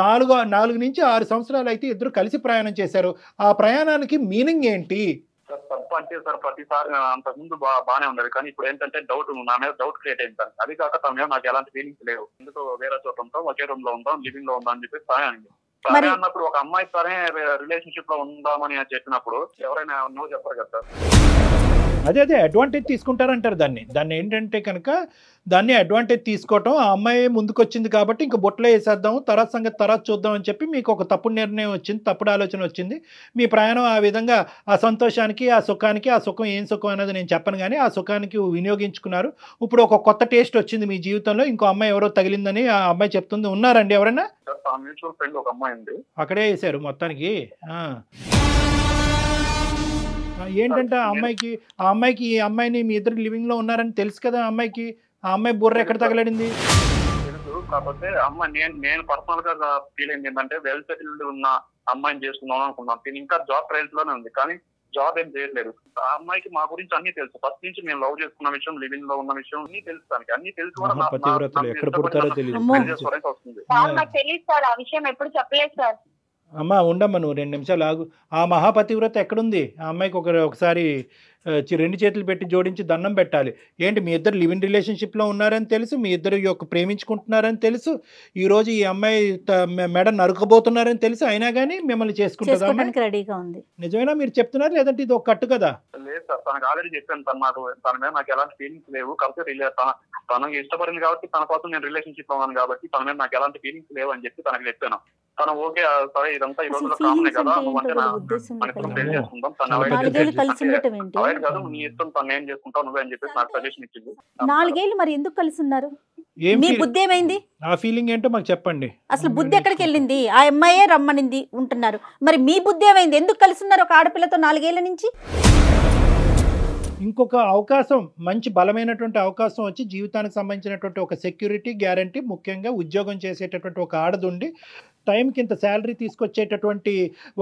4 నుంచి 6 సంవత్సరాలు అయితే ఇద్దరు కలిసి ప్రయాణం చేశారు. ఆ ప్రయాణానికి మీనింగ్ ఏంటి? తప్పు అంటే సార్ ప్రతిసారి అంతకుముందు బాగానే ఉండదు, కానీ ఇప్పుడు ఏంటంటే నా మీద డౌట్ క్రియేట్ అయింది సార్. అది కాక తన మీద నాకు ఎలాంటి ఫీలింగ్స్ లేవు. ఎందుకు వేరే చోట ఉంటాం, ఒకే రూమ్ లో ఉంటాం, లివింగ్ లో ఉంటాం అని చెప్పి సరే అండి. సరే అన్నప్పుడు ఒక అమ్మాయి సరే రిలేషన్షిప్ లో ఉందామని చెప్పినప్పుడు ఎవరైనా నో చెప్పరు కదా సార్. అదే అడ్వాంటేజ్ తీసుకుంటారంటారు దాన్ని ఏంటంటే కనుక దాన్ని అడ్వాంటేజ్ తీసుకోవటం. ఆ అమ్మాయి ముందుకు వచ్చింది కాబట్టి ఇంక బొట్లో వేసేద్దాం, తర్వాత సంగతి తర్వాత చూద్దాం అని చెప్పి మీకు ఒక తప్పుడు నిర్ణయం వచ్చింది, తప్పుడు ఆలోచన వచ్చింది. మీ ప్రయాణం ఆ విధంగా ఆ సంతోషానికి ఆ సుఖానికి, ఆ సుఖం ఏం సుఖం అనేది నేను చెప్పను కానీ ఆ సుఖానికి వినియోగించుకున్నారు. ఇప్పుడు ఒక కొత్త టేస్ట్ వచ్చింది మీ జీవితంలో. ఇంకో అమ్మాయి ఎవరో తగిలిందని ఆ అమ్మాయి చెప్తుంది. ఉన్నారండి ఎవరైనా? మ్యూచువల్ ఫ్రెండ్ ఒక అమ్మాయి ఉంది, అక్కడే వేసారు మొత్తానికి. ఏంటంటే ఆ అమ్మాయికి ఈ అమ్మాయిని మీ ఇద్దరు లివింగ్ లో ఉన్నారని తెలుసు కదా అమ్మాయికి. ఆ అమ్మాయి బుర్ర ఎక్కడ తగలడింది? తెలుసు, కాకపోతే అమ్మాయి నేను పర్సనల్ గా ఫీల్ అయింది ఏంటంటే వెల్ సెటిల్డ్ ఉన్న అమ్మాయిని చేసుకుందాం అనుకున్నాను. నేను ఇంకా జాబ్ ట్రయల్స్ లోనే ఉంది, కానీ జాబ్ ఏం చేయట్లేదు. ఆ అమ్మాయికి మా గురించి అన్ని తెలుసు. ఫస్ట్ నుంచి మేము లవ్ చేసుకున్న విషయం, లివింగ్ లో ఉన్న విషయం అన్ని తెలుసు. దానికి అన్ని తెలుసు కూడా అమ్మా ఉండమ్మా, నువ్వు 2 నిమిషాలు ఆగు. ఆ మహాపతివ్రత ఎక్కడుంది? ఆ అమ్మాయికి ఒకసారి 2 చేతులు పెట్టి జోడించి దండం పెట్టాలి. ఏంటి మీ ఇద్దరు లివింగ్ రిలేషన్షిప్లో ఉన్నారని తెలుసు, మీ ఇద్దరు ప్రేమించుకుంటున్నారని తెలుసు, ఈరోజు ఈ అమ్మాయి మెడ నరుకబోతున్నారని తెలుసు, అయినా కానీ మిమ్మల్ని చేసుకుంటుందా? రెడీగా ఉంది. నిజమేనా మీరు చెప్తున్నారు, లేదంటే ఇది ఒక కట్టు కదా? లేదు సార్, తనకు ఆల్రెడీ చెప్పాను. తన మీద నాకు ఎలాంటి ఫీలింగ్స్ లేవు. కాకపోతే తనకు ఇష్టపడింది కాబట్టి, తన కోసం నేను రిలేషన్షిప్ లో ఉన్నాను కాబట్టి తన మీద నాకు ఎలాంటి ఫీలింగ్స్ లేవు అని చెప్పి తనకు చెప్పాను. తను ఓకే సరే ఇదంతా ఈ రోజుల్లో కామనే కదా, నువ్వంటే పెళ్లి చేసుకుంటాం, తను అవాయిడ్ కాదు, నీ ఇష్టం, తను ఏం చేసుకుంటావు నువ్వే అని చెప్పేసి నాకు సజెషన్ ఇచ్చింది. 4 ఏళ్ళు మరి ఎందుకు కలిసి ఉన్నారు? మీ బుద్ధి ఏమైంది? ఆ ఫీలింగ్ ఏంటో మాకు చెప్పండి. అసలు బుద్ధి ఎక్కడికి వెళ్ళింది? ఆ అమ్మాయే రమ్మనింది ఉంటున్నారు, మరి మీ బుద్ధి ఏమైంది? ఎందుకు కలిసి ఉన్నారు ఒక ఆడపిల్లతో 4 ఏళ్ల నుంచి? ఇంకొక అవకాశం, మంచి బలమైనటువంటి అవకాశం వచ్చి జీవితానికి సంబంధించినటువంటి ఒక సెక్యూరిటీ గ్యారంటీ, ముఖ్యంగా ఉద్యోగం చేసేటటువంటి ఒక ఆడదుండి టైంకి ఇంత శాలరీ తీసుకొచ్చేటటువంటి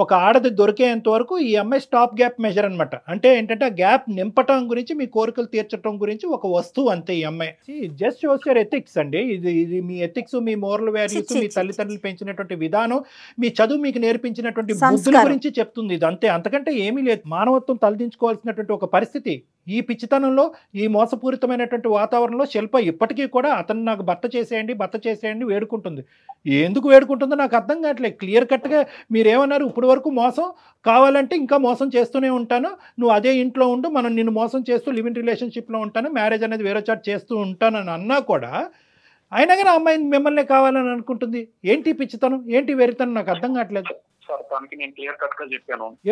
ఒక ఆడది దొరికేంత వరకు ఈ అమ్మాయి స్టాప్ గ్యాప్ మెజర్ అనమాట. అంటే ఏంటంటే ఆ గ్యాప్ నింపటం గురించి, మీ కోరికలు తీర్చడం గురించి ఒక వస్తువు అంతే ఈ అమ్మాయి. జస్ట్ షోస్ యువర్ ఎథిక్స్ అండి. ఇది మీ ఎథిక్స్, మీ మోరల్ వాల్యూస్, మీ తల్లిదండ్రులు పెంచినటువంటి విధానం, మీ చదువు మీకు నేర్పించినటువంటి బుద్ధుల గురించి చెప్తుంది. ఇది అంతే, అంతకంటే ఏమీ లేదు. మానవత్వం తలదించుకోవాల్సినటువంటి ఒక పరిస్థితి. ఈ పిచ్చితనంలో, ఈ మోసపూరితమైనటువంటి వాతావరణంలో శిల్ప ఇప్పటికీ కూడా అతను నాకు భర్త చేసేయండి వేడుకుంటుంది. ఎందుకు వేడుకుంటుందో నాకు అర్థం కావట్లేదు. క్లియర్ కట్గా మీరేమన్నారు, ఇప్పుడు వరకు మోసం కావాలంటే ఇంకా మోసం చేస్తూనే ఉంటాను, నువ్వు అదే ఇంట్లో ఉండు, మనం నిన్ను మోసం చేస్తూ లివింగ్ రిలేషన్షిప్లో ఉంటాను, మ్యారేజ్ అనేది వేరే చాట్ చేస్తూ ఉంటానని అన్నా కూడా అయినా కానీ అమ్మాయి మిమ్మల్ని కావాలని అనుకుంటుంది. ఏంటి పిచ్చితనం, ఏంటి వెరితనం, నాకు అర్థం కావట్లేదు.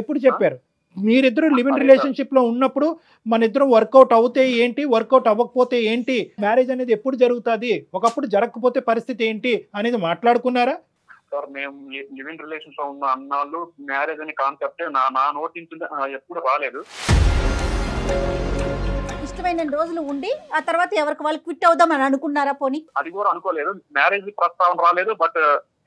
ఎప్పుడు చెప్పారు? మీరిద్దరు లివింగ్ రిలేషన్షిప్ లో ఉన్నప్పుడు మన ఇద్దరం వర్కౌట్ అవుతే ఏంటి, వర్కౌట్ అవ్వకపోతే ఏంటి, మ్యారేజ్ అనేది ఎప్పుడు జరుగుతుంది, ఒకప్పుడు జరగకపోతే పరిస్థితి ఏంటి అనేది మాట్లాడుకున్నారా? సార్ మేము లివింగ్ రిలేషన్స్ లో ఉన్న అన్నాళ్ళు మ్యారేజ్ అనే కాన్సెప్ట్ నా నోటి నుంచి ఎప్పుడు రాలేదు. ఇష్టమైన రోజులు ఉండి ఆ తర్వాత ఎవరికి వాళ్ళు క్విట్ అవుదాం అని అనుకున్నారా పోనీ? అది కూడా అనుకోలేదు. మ్యారేజ్ ప్రస్తావన రాలేదు, బట్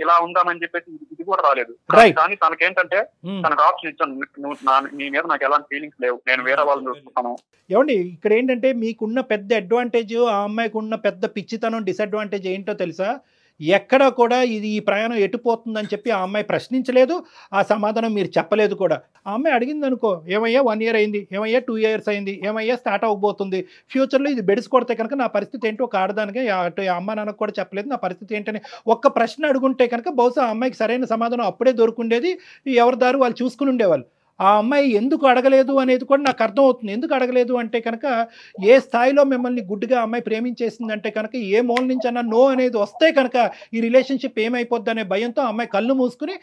ఇలా ఉందామని చెప్పేసి ఇది కూడా రాలేదు. Right. కానీ తనకేంటంటే తనకు ఆప్షన్ ఇచ్చాను, నువ్వు నీ మీద నాకు ఎలాంటి ఫీలింగ్స్ లేవు, నేను వేరే వాళ్ళని చూసుకుంటాను. ఏమండి ఇక్కడ ఏంటంటే మీకున్న పెద్ద అడ్వాంటేజ్, ఆ అమ్మాయికి ఉన్న పెద్ద పిచ్చితనం డిసడ్వాంటేజ్ ఏంటో తెలుసా? ఎక్కడ కూడా ఈ ప్రయాణం ఎటుపోతుందని చెప్పి ఆ అమ్మాయి ప్రశ్నించలేదు, ఆ సమాధానం మీరు చెప్పలేదు కూడా. ఆ అమ్మాయి అడిగింది అనుకో, ఏమయ్యా 1 year అయింది, ఏమయ్యా 2 years అయింది, ఏమయ్యా స్టార్ట్ అవ్వబోతుంది, ఫ్యూచర్లో ఇది బెడిసి కొడితే కనుక నా పరిస్థితి ఏంటో ఒక ఆడదానికి అటు అమ్మ నాన్నకు కూడా చెప్పలేదు నా పరిస్థితి ఏంటని ఒక్క ప్రశ్న అడుగుంటే కనుక బహుశా ఆ అమ్మాయికి సరైన సమాధానం అప్పుడే దొరుకుండేది, ఎవరి దారి వాళ్ళు చూసుకుని ఉండేవాళ్ళు. ఆ అమ్మాయి ఎందుకు అడగలేదు అనేది కూడా నాకు అర్థం అవుతుంది. ఎందుకు అడగలేదు అంటే కనుక ఏ స్థాయిలో మిమ్మల్ని గుడ్డిగా అమ్మాయి ప్రేమించేసిందంటే కనుక ఏ మూల నుంచి అన్నా నో అనేది వస్తే కనుక ఈ రిలేషన్షిప్ ఏమైపోద్ది అనే భయంతో ఆ అమ్మాయి కళ్ళు మూసుకుని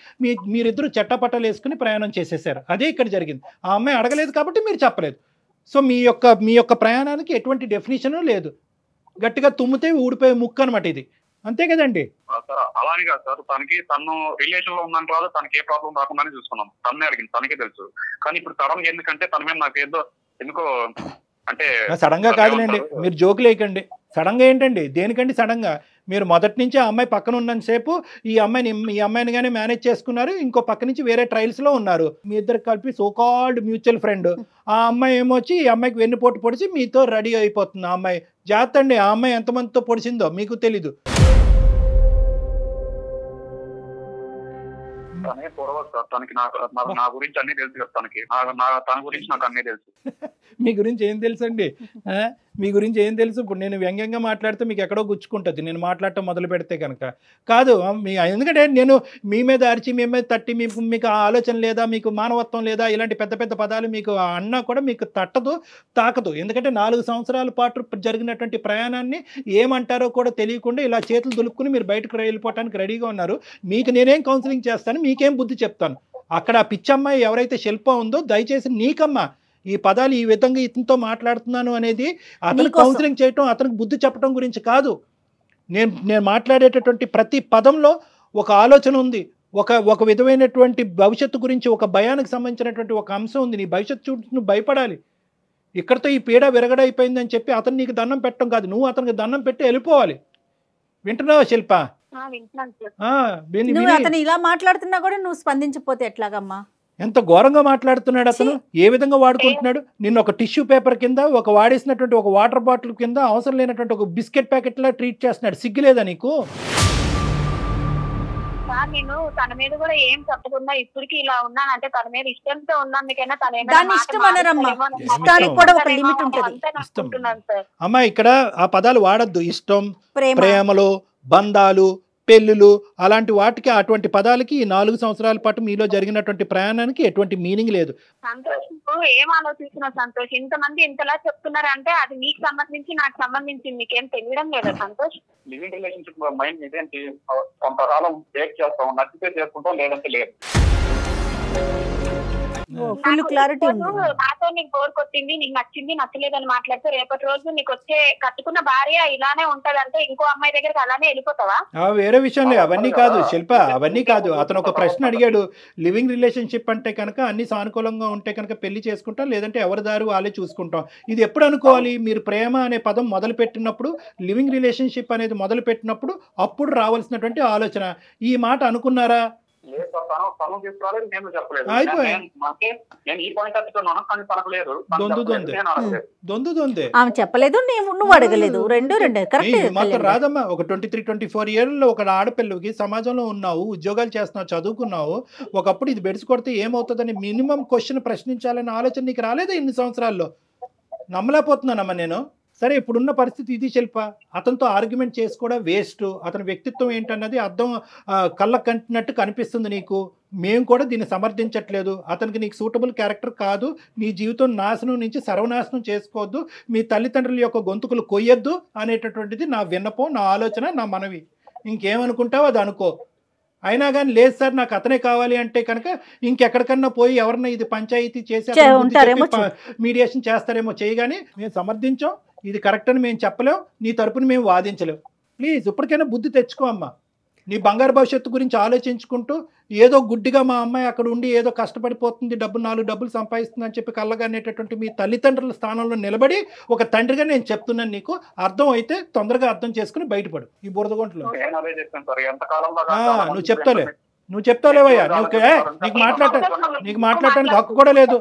మీరిద్దరూ చెట్టపట్టలు వేసుకుని ప్రయాణం చేసేసారు. అదే ఇక్కడ జరిగింది. ఆ అమ్మాయి అడగలేదు కాబట్టి మీరు చెప్పలేదు. సో మీ యొక్క ప్రయాణానికి ఎటువంటి డెఫినేషను లేదు. గట్టిగా తుమ్మితే ఊడిపోయే ముక్కు అనమాట ఇది. అంతే కదండి? సార్ అలానే కాదు సార్, తను రిలేషన్ లో ఉందని రాదు, తనకి ఏ ప్రాబ్లం రాకుండానే చూసుకున్నాం. తన్నే అడిగింది, తనకే తెలుసు. కానీ ఇప్పుడు సడన్ గా ఎందుకంటే తన మీద నాకు ఎందుకో అంటే సడన్ గా కాదులేండి, మీరు జోకులు వేయకండి. సడన్ గా ఏంటండి, దేనికండి సడన్ గా? మీరు మొదటి నుంచి ఆ అమ్మాయి పక్కన ఉన్నంతసేపు ఈ అమ్మాయిని కానీ మేనేజ్ చేసుకున్నారు, ఇంకో పక్క నుంచి వేరే ట్రయల్స్ లో ఉన్నారు. మీ ఇద్దరు కలిపి సోకాల్డ్ మ్యూచువల్ ఫ్రెండ్. ఆ అమ్మాయి ఏమొచ్చి ఈ అమ్మాయికి వెన్నుపోటు పొడిచి మీతో రెడీ అయిపోతుంది. ఆ అమ్మాయి జాగ్రత్త అండి, ఆ అమ్మాయి ఎంతమందితో పొడిచిందో మీకు తెలీదు. తనే పొడవదు సార్, తనకి నా గురించి అన్ని తెలుసు కదా, తన గురించి నాకు అన్నీ తెలుసు. మీ గురించి ఏం తెలుసు అండి? మీ గురించి ఏం తెలుసు? ఇప్పుడు నేను వ్యంగ్యంగా మాట్లాడితే మీకు ఎక్కడో గుచ్చుకుంటుంది నేను మాట్లాడటం మొదలు పెడితే కనుక. కాదు ఎందుకంటే నేను మీ మీద అరిచి మీ మీద తట్టి మీకు ఆలోచన లేదా, మీకు మానవత్వం లేదా, ఇలాంటి పెద్ద పెద్ద పదాలు మీకు అన్నా కూడా మీకు తట్టదు, తాకదు. ఎందుకంటే 4 సంవత్సరాల పాటు జరిగినటువంటి ప్రయాణాన్ని ఏమంటారో కూడా తెలియకుండా ఇలా చేతులు దులుపుకుని మీరు బయటకు వెళ్ళిపోవడానికి రెడీగా ఉన్నారు. మీకు నేనేం కౌన్సిలింగ్ చేస్తాను, మీకేం బుద్ధి చెప్తాను. అక్కడ ఆ పిచ్చమ్మాయి ఎవరైతే శిల్ప ఉందో దయచేసి నీకమ్మా ఈ పదాలు ఈ విధంగా ఇతనితో మాట్లాడుతున్నాను అనేది అతను కౌన్సిలింగ్ చేయటం, అతనికి బుద్ధి చెప్పడం గురించి కాదు. నేను మాట్లాడేటటువంటి ప్రతి పదంలో ఒక ఆలోచన ఉంది, ఒక విధమైనటువంటి భవిష్యత్తు గురించి, ఒక భయానికి సంబంధించినటువంటి ఒక అంశం ఉంది. నీ భవిష్యత్తు చూసి నువ్వు భయపడాలి. ఇక్కడితో ఈ పీడ విరగడైపోయిందని చెప్పి అతను నీకు దండం పెట్టడం కాదు, నువ్వు అతనికి దండం పెట్టి వెళ్ళిపోవాలి. వింటున్నావా శిల్ప? నువ్వు అతను ఇలా మాట్లాడుతున్నా కూడా నువ్వు స్పందించకపోతే ఎట్లాగమ్మా? ఎంత ఘోరంగా మాట్లాడుతున్నాడు అతను, ఏ విధంగా వాడుకుంటున్నాడు నిన్ను. ఒక టిష్యూ పేపర్ కింద, ఒక వాడేసినటువంటి ఒక వాటర్ బాటిల్ కింద, అవసరం లేనటువంటి ఒక బిస్కెట్ ప్యాకెట్ లా ట్రీట్ చేస్తున్నాడు. సిగ్గులేదా నీకు? నేను తన మీద కూడా ఏం చెప్పకుండా ఇప్పటికి ఇలా ఉన్నాను అంటే తన మీద ఇష్టంతో ఉన్నందుకైనా దాని ఇష్టం అనరమ్మా, ఇష్టానికి కూడా ఒక లిమిట్ ఉంటుంది. అమ్మా ఇక్కడ ఆ పదాలు వాడద్దు. ఇష్టం, ప్రేమలు, బంధాలు, పెళ్ళిళ్ళు అలాంటి వాటికి, అటువంటి పదాలకి ఈ 4 సంవత్సరాల పాటు మీలో జరిగినటువంటి ప్రయాణానికి ఎటువంటి మీనింగ్ లేదు. సంతోష్ ఏం ఆలోచిస్తున్నావు సంతోష్? ఇంతమంది ఇంతలా చెప్తున్నారంటే అది నీకు సంబంధించి నాకు సంబంధించి నీకేం తెలియడం లేదా సంతోష్? లివింగ్ రిలేషన్షిప్ మైండ్ ఇదేంటి, కొంతకాలం బ్రేక్ చేస్తాం, నచ్చితే చేసుకుంటాం, లేదంటే లేదు. ఫుల్ క్లారిటీ ఉంది. నాతో నీకు బోర్ కొట్టింది, నీకు నచ్చింది, నచ్చలేదని మాట్లాడితే రేపటి రోజు నీకు వచ్చే కట్టుకున్న భార్య ఇలానే ఉంటదంటే ఇంకో అమ్మాయి దగ్గరికి అలానే వెళ్ళిపోతావా? వేరే విషయంలో అవన్నీ కాదు శిల్ప, అవన్నీ కాదు. అతను ఒక ప్రశ్న అడిగాడు, లివింగ్ రిలేషన్షిప్ అంటే కనుక అన్ని సానుకూలంగా ఉంటే కనుక పెళ్లి చేసుకుంటాం, లేదంటే ఎవరి దారి వాళ్ళే చూసుకుంటాం. ఇది ఎప్పుడు అనుకోవాలి? మీరు ప్రేమ అనే పదం మొదలు పెట్టినప్పుడు, లివింగ్ రిలేషన్షిప్ అనేది మొదలు పెట్టినప్పుడు అప్పుడు రావాల్సినటువంటి ఆలోచన. ఈ మాట అనుకున్నారా? ఆమె చెప్పలేదు, నువ్వు అడగలేదు, రెండు మాత్రం రాదమ్మా. ఒక 23-24 ఏళ్ళలో ఒక ఆడపిల్లకి సమాజంలో ఉన్నావు, ఉద్యోగాలు చేస్తున్నావు, చదువుకున్నావు. ఒకప్పుడు ఇది బెడిసి కొడితే ఏమవుతుందని మినిమం క్వశ్చన్ ప్రశ్నించాలనే ఆలోచన నీకు రాలేదా ఇన్ని సంవత్సరాల్లో? నమ్మలేకపోతున్నానమ్మా నేను. సరే ఇప్పుడున్న పరిస్థితి ఇది శిల్ప. అతనితో ఆర్గ్యుమెంట్ చేసుకోవడం వేస్ట్. అతని వ్యక్తిత్వం ఏంటన్నది అర్థం కళ్ళ కంటినట్టు కనిపిస్తుంది నీకు. మేము కూడా దీన్ని సమర్థించట్లేదు. అతనికి నీకు సూటబుల్ క్యారెక్టర్ కాదు. నీ జీవితం నాశనం నుంచి సర్వనాశనం చేసుకోవద్దు, మీ తల్లిదండ్రుల యొక్క గొంతుకులు కొయ్యొద్దు అనేటటువంటిది నా విన్నపం, నా ఆలోచన, నా మనవి. ఇంకేమనుకుంటావో అది అనుకో. అయినా కానీ లేదు సార్ నాకు అతనే కావాలి అంటే కనుక ఇంకెక్కడికన్నా పోయి ఎవరన్నా ఇది పంచాయతీ చేసి మీడియేషన్ చేస్తారేమో చేయగానే మేము సమర్థించాం, ఇది కరెక్ట్ అని మేము చెప్పలేం, నీ తరపున మేము వాదించలేం. ప్లీజ్ ఇప్పటికైనా బుద్ధి తెచ్చుకో అమ్మా. నీ బంగారు భవిష్యత్తు గురించి ఆలోచించుకుంటూ ఏదో గుడ్డిగా మా అమ్మాయి అక్కడ ఉండి ఏదో కష్టపడిపోతుంది, నాలుగు డబ్బులు సంపాదిస్తుంది అని చెప్పి కళ్ళగనేటటువంటి మీ తల్లిదండ్రుల స్థానంలో నిలబడి ఒక తండ్రిగా నేను చెప్తున్నాను, నీకు అర్థం అయితే తొందరగా అర్థం చేసుకుని బయటపడు ఈ బురదగుంటలో. నేను అదే చెప్పాను సార్, ఎంత కాలంలో నువ్వు చెప్తాలేవయ్యా, నీకు మాట్లాడటానికి హక్కు కూడా లేదు.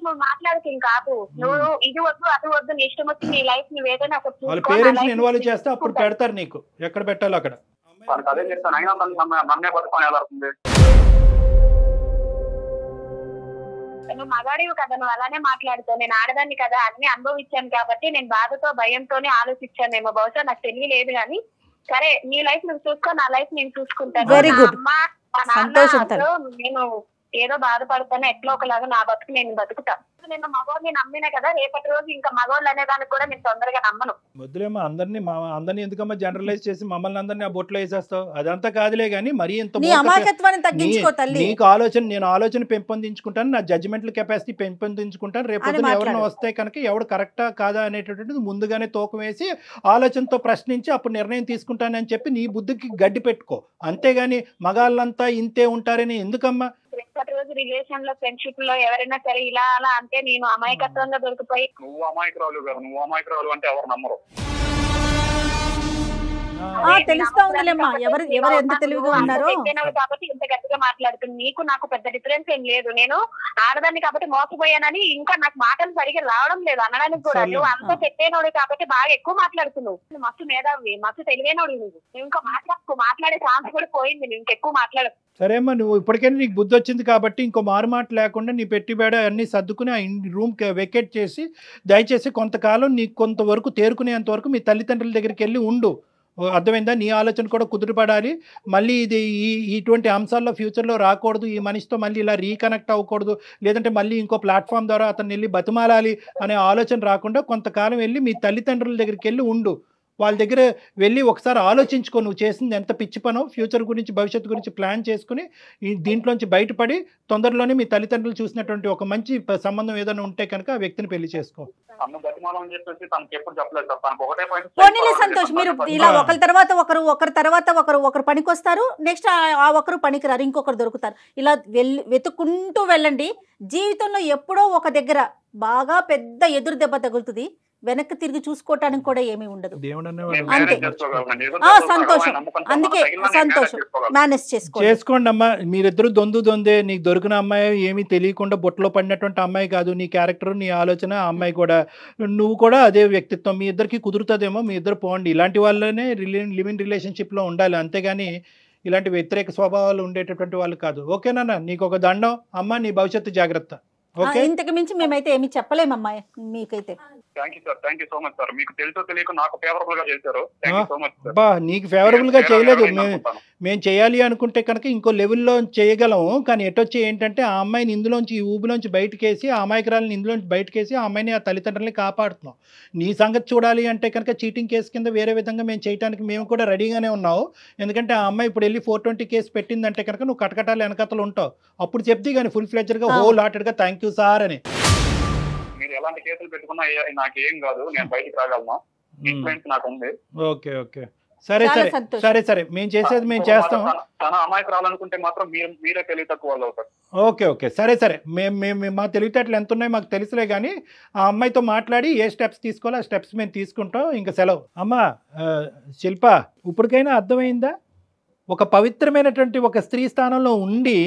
నువ్వు మాట్లాడుతూ కాదు, నువ్వు ఇది వద్దు అది వద్దు, నీ ఇష్టం వచ్చి నీ లైఫ్ నువ్వు ఏదైనా వాళ్ళ పేరెంట్స్ ఇన్వాల్వ్ చేస్తే అప్పుడు పెడతారు నీకు ఎక్కడ పెట్టాలో అక్కడ. అదే చెప్తాను, అయినా నన్నే పట్టుకొని వెళ్ళాల్సింది. నువ్వు మగాడివి కదా, నువ్వు అలానే మాట్లాడుతావు. నేను ఆడదాన్ని కదా, అన్ని అనుభవించాను కాబట్టి నేను బాధతో భయంతోనే ఆలోచించానేమో, బహుశా నాకు తెలియలేదు. కానీ సరే, నీ లైఫ్ నువ్వు చూసుకో, నా లైఫ్ నేను చూసుకుంటాను. అమ్మ మా నాన్న నేను ఏదో బాధపడతాను, ఎట్లా ఒకలాగా నా బతుకు నేను బతుకుతా. నేను మగవాడిని నమ్మినా కదా, రేపటి రోజు ఇంకా మగవాళ్ళు అనేదానికి కూడా నేను తొందరగా నమ్మను. వద్దులేమో అందరినీ ఎందుకమ్మా జనరలైజ్ చేసి మమ్మల్ని అందరినీ ఆ బొట్లో వేసేస్తావు, అదంతా కాదులే. కానీ మరీ ఎంత నీకు నేను ఆలోచన పెంపొందించుకుంటాను, నా జడ్జిమెంటల్ కెపాసిటీ పెంపొందించుకుంటాను. రేపు ఎవరైనా వస్తే కనుక ఎవడు కరెక్టా కాదా అనేటటువంటిది ముందుగానే తూకం వేసి ఆలోచనతో ప్రశ్నించి అప్పుడు నిర్ణయం తీసుకుంటానని చెప్పి నీ బుద్ధికి గడ్డి పెట్టుకో. అంతేగాని మగాళ్ళంతా ఇంతే ఉంటారని ఎందుకమ్మా? రేపటి రోజు రిలేషన్ లో, ఫ్రెండ్షిప్ లో ఎవరైనా సరే ఇలా అలా అంటే నేను అమాయకత్వంగా దొరికిపోయి, నువ్వు అమాయకురాలు గారు, నువ్వు అమాయకురాలు అంటే ఎవరు నమ్మరు. తెలుస్తా ఉందిలేమ్మా ఎవరు ఎంత తెలివిగా ఉన్నారో. కాబట్టి ఇంత గట్టిగా మాట్లాడుతుంది. నీకు నాకు పెద్ద డిఫరెన్స్ ఏం లేదు. నేను ఆడదాన్ని కాబట్టి మోసపోయానని ఇంకా నాకు మాటలు సరిగ్గా రావడం లేదు అనడానికి కూడా. నువ్వు అంత పెట్టేనోడు కాబట్టి బాగా ఎక్కువ మాట్లాడుతున్నావు. మస్తు మేధావి, మస్తు తెలివైనోడు. నువ్వు ఇంకా మాట్లాడే ఛాన్స్ కూడా పోయింది. నువ్వు ఇంకెక్కువ మాట్లాడు. సరే అమ్మా, నువ్వు ఇప్పటికైనా నీకు బుద్ధి వచ్చింది కాబట్టి ఇంకో మారుమాట లేకుండా నీ పెట్టిబేడ అన్నీ సర్దుకుని ఆ రూమ్ వెకేట్ చేసి దయచేసి కొంతకాలం నీకు కొంతవరకు తేరుకునేంత వరకు మీ తల్లిదండ్రుల దగ్గరికి వెళ్ళి ఉండు. అర్థమైందా? నీ ఆలోచన కూడా కుదురుపడాలి. మళ్ళీ ఇది ఇటువంటి అంశాల్లో ఫ్యూచర్లో రాకూడదు. ఈ మనిషితో మళ్ళీ ఇలా రీకనెక్ట్ అవ్వకూడదు, లేదంటే మళ్ళీ ఇంకో ప్లాట్ఫామ్ ద్వారా అతను వెళ్ళి బతిమాలాలి అనే ఆలోచన రాకుండా కొంతకాలం వెళ్ళి మీ తల్లిదండ్రుల దగ్గరికి వెళ్ళి ఉండు. వాళ్ళ దగ్గర వెళ్ళి ఒకసారి ఆలోచించుకో, నువ్వు చేసింది ఎంత పిచ్చి పనో, ఫ్యూచర్ గురించి భవిష్యత్తు గురించి ప్లాన్ చేసుకుని దీంట్లోంచి బయటపడి తొందరలోనే మీ తల్లిదండ్రులు చూసినటువంటి ఒక మంచి సంబంధం ఏదైనా ఉంటే కనుక ఆ వ్యక్తిని పెళ్లి చేసుకో. సంతోష్, మీరు ఇలా ఒకరి తర్వాత ఒకరు పనికొస్తారు, నెక్స్ట్ ఆ ఒకరు పనికిరారు, ఇంకొకరు దొరుకుతారు. ఇలా వెతుక్కుంటూ వెళ్ళండి. జీవితంలో ఎప్పుడో ఒక దగ్గర బాగా పెద్ద ఎదురు దెబ్బ తగులుతుంది, వెనక్కి తిరిగి చూసుకోవటానికి కూడా ఏమీ ఉండదు. అంతే. సంతోషం, అందుకే సంతోషం మేనేజ్ చేసుకోండి అమ్మా. మీరిద్దరు దొందే. నీకు దొరికిన అమ్మాయి ఏమీ తెలియకుండా బొట్టలో పడినటువంటి అమ్మాయి కాదు. నీ క్యారెక్టర్, నీ ఆలోచన, ఆ అమ్మాయి కూడా, నువ్వు కూడా అదే వ్యక్తిత్వం. మీ ఇద్దరికి కుదురుతుందేమో, మీ ఇద్దరు పోండి. ఇలాంటి వాళ్ళనే లివింగ్ రిలేషన్షిప్లో ఉండాలి, అంతేగాని ఇలాంటి వ్యతిరేక స్వభావాలు ఉండేటటువంటి వాళ్ళు కాదు. ఓకేనా? నీకు ఒక దండం అమ్మ, నీ భవిష్యత్తు జాగ్రత్త. ఇంతకు మించి మేమైతే ఏమి చెప్పలేమమ్మా మీకైతే. నీకు ఫేవరబుల్ గా చేయలేదు, మేము చేయాలి అనుకుంటే కనుక ఇంకో లెవెల్లో చేయగలము. కానీ ఎటొచ్చి ఏంటంటే ఆ అమ్మాయిని ఇందులోంచి, ఈ ఊబిలోంచి బయటకేసి, ఆ అమాయకురాలని ఇందులోంచి బయటకేసి ఆ అమ్మాయిని, ఆ తల్లిదండ్రులని కాపాడుతున్నాం. నీ సంగతి చూడాలి అంటే కనుక చీటింగ్ కేసు కింద వేరే విధంగా మేము చేయడానికి మేము కూడా రెడీగానే ఉన్నావు. ఎందుకంటే ఆ అమ్మాయి ఇప్పుడు వెళ్ళి 420 కేసు పెట్టిందంటే కనుక నువ్వు కటకటాలు వెనకతలు ఉంటావు. అప్పుడు చెప్తే కానీ ఫుల్ ఫ్లెడ్జ్డ్గా హోల్ హార్టెడ్గా థ్యాంక్ యూ సార్ అని. ఎలాంటి కేసులు పెట్టుకున్నా నాకేం కాదు, నేను బయటికి రాగలను, ఇన్ఫ్లుయెన్స్ నాకు ఉంది. ఓకే ఓకే, సరే సరే సరే సరే, మేము చేసేది మేము చేస్తాం. తన అమ్మాయికి రావాలనుకుంటే మాత్రం మీరే తెలివి తక్కువ వాళ్ళు అవుతారు. ఓకే ఓకే, సరే సరే, మేము మా తెలివితేటలు ఎంత ఉన్నాయో మాకు తెలుసులే. కానీ ఆ అమ్మాయితో మాట్లాడి ఏ స్టెప్స్ తీసుకోవాలో ఆ స్టెప్స్ మేము తీసుకుంటాం. ఇంకా సెలవు. అమ్మా శిల్ప, ఇప్పటికైనా అర్థమైందా? ఒక పవిత్రమైనటువంటి ఒక స్త్రీ స్థానంలో ఉండి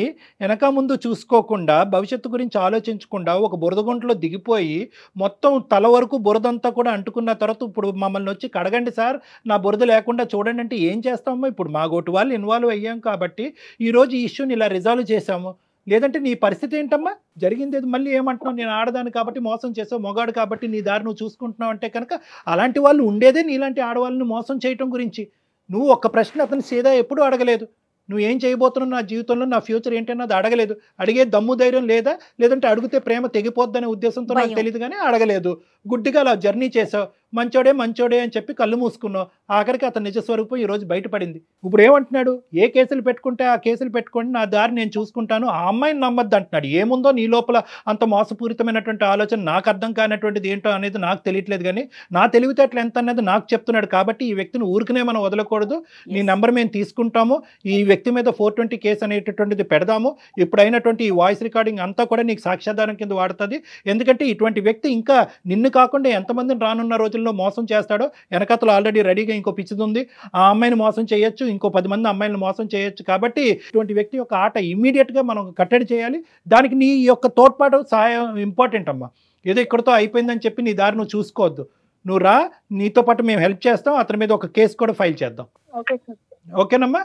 వెనక ముందు చూసుకోకుండా, భవిష్యత్తు గురించి ఆలోచించకుండా ఒక బురదగుంటలో దిగిపోయి మొత్తం తల వరకు బురదంతా కూడా అంటుకున్న తర్వాత ఇప్పుడు మమ్మల్ని వచ్చి కడగండి సార్, నా బురద లేకుండా చూడండి అంటే ఏం చేస్తామో? ఇప్పుడు మా గోటు వాళ్ళు ఇన్వాల్వ్ అయ్యాం కాబట్టి ఈరోజు ఈ ఇష్యూని ఇలా రిజాల్వ్ చేశాము. లేదంటే నీ పరిస్థితి ఏంటమ్మా? జరిగింది మళ్ళీ ఏమంటున్నావు? నేను ఆడదాన్ని కాబట్టి మోసం చేసావు, మొగాడు కాబట్టి నీ దారి నువ్వు చూసుకుంటున్నావు అంటే కనుక అలాంటి వాళ్ళు ఉండేదే నీలాంటి ఆడవాళ్ళని మోసం చేయటం గురించి. నువ్వు ఒక్క ప్రశ్న అతను సీదా ఎప్పుడూ అడగలేదు. నువ్వు ఏం చేయబోతున్నావు, నా జీవితంలో నా ఫ్యూచర్ ఏంటన్నది అడగలేదు. అడిగే దమ్ము ధైర్యం లేదా? లేదంటే అడిగితే ప్రేమ తెగిపోద్దనే ఉద్దేశంతో నాకు తెలియదు కానీ అడగలేదు. గుడ్డిగా అలా జర్నీ చేసావు, మంచోడే అని చెప్పి కళ్ళు మూసుకున్నావు. ఆఖరికి అతని నిజ స్వరూపం ఈరోజు బయటపడింది. ఇప్పుడు ఏమంటున్నాడు, ఏ కేసులు పెట్టుకుంటే ఆ కేసులు పెట్టుకోండి, నా దారి నేను చూసుకుంటాను, ఆ అమ్మాయిని నమ్మద్దు అంటున్నాడు. ఏముందో నీ లోపల అంత మోసపూరితమైనటువంటి ఆలోచన, నాకు అర్థం కానటువంటిది ఏంటో అనేది నాకు తెలియట్లేదు, కానీ నా తెలివితేటలు ఎంత అనేది నాకు చెప్తున్నాడు. కాబట్టి ఈ వ్యక్తిని ఊరికనే మనం వదలకూడదు. నీ నెంబర్ మేము తీసుకుంటాము, ఈ వ్యక్తి మీద 420 కేసు అనేటటువంటిది పెడదాము. ఇప్పుడైనటువంటి ఈ వాయిస్ రికార్డింగ్ అంతా కూడా నీకు సాక్ష్యాధారం కింద వాడుతుంది. ఎందుకంటే ఇటువంటి వ్యక్తి ఇంకా నిన్ను కాకుండా ఎంతమందిని రానున్న రోజుల్లో మోసం చేస్తాడో, వెనకతలు ఆల్రెడీ రెడీగా ఇంకో పిచ్చిది ఉంది, ఆ అమ్మాయిని మోసం చేయొచ్చు, ఇంకో 10 మంది అమ్మాయిలను మోసం చేయొచ్చు. కాబట్టి ఇటువంటి వ్యక్తి యొక్క ఆట ఇమ్మీడియట్గా మనం కట్టడి చేయాలి. దానికి నీ యొక్క తోడ్పాటు సహాయం ఇంపార్టెంట్ అమ్మా. ఏదో ఇక్కడితో అయిపోయిందని చెప్పి నీ దారి నువ్వు చూసుకోవద్దు. నువ్వు రా, నీతో పాటు మేము హెల్ప్ చేస్తాం, అతని మీద ఒక కేసు కూడా ఫైల్ చేద్దాం. Okay sir. ఓకేనమ్మా?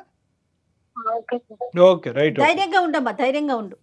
Okay sir. Okay, right. ధైర్యంగా ఉండమ్మా, ధైర్యంగా ఉండు.